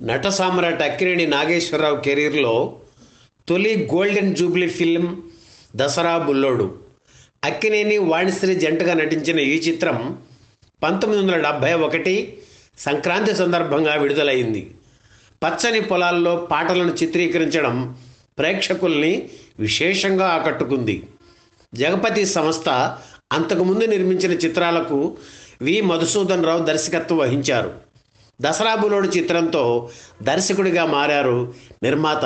నట సామ్రాట్ అక్కినేని నాగేశ్వరరావు కెరీర్లో తొలి golden Jubilee film Dasara Bullodu. Akkineni Vanisri జంటగా నటించిన ఈ చిత్రం 1971 సంక్రాంతి సందర్భంగా విడుదలైంది. పచ్చని పొలాల్లో పాటలను చిత్రీకరించడం ప్రేక్షకుల్ని విశేషంగా ఆకట్టుకుంది. జగపతి సంస్థ అంతకుముందు నిర్మించిన చిత్రాలకు వి మధుసూదన్ రావు దర్శకత్వం వహించారు. దసరా బుల్లోడు చిత్రంతో దర్శకుడిగా మారారు నిర్మాత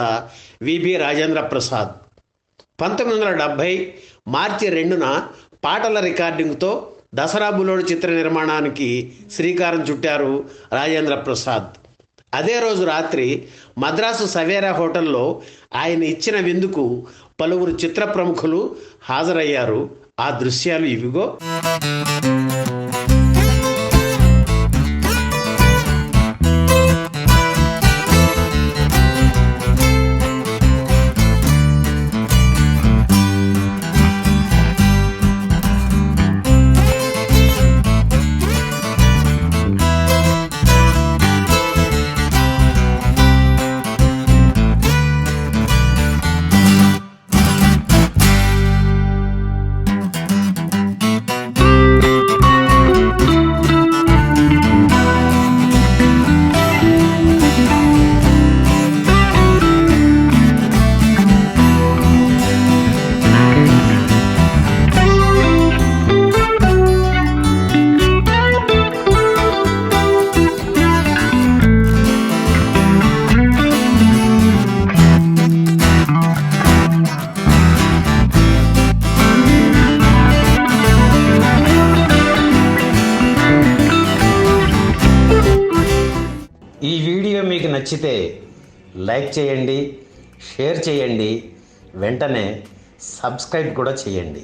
విబి రాజేంద్ర ప్రసాద్. 1970 మార్చి 2న పాటల రికార్డింగ్తో దసరా బుల్లోడు చిత్ర నిర్మాణానికి శ్రీకారం చుట్టారు రాజేంద్ర ప్రసాద్. అదే రోజు రాత్రి మద్రాసు సవేరా హోటల్లో ఆయన ఇచ్చిన విందుకు పలువురు చిత్ర ప్రముఖులు హాజరయ్యారు. ఆ దృశ్యాలు ఇవిగో. ఈ వీడియో మీకు నచ్చితే లైక్ చేయండి, షేర్ చేయండి, వెంటనే సబ్స్క్రైబ్ కూడా చేయండి.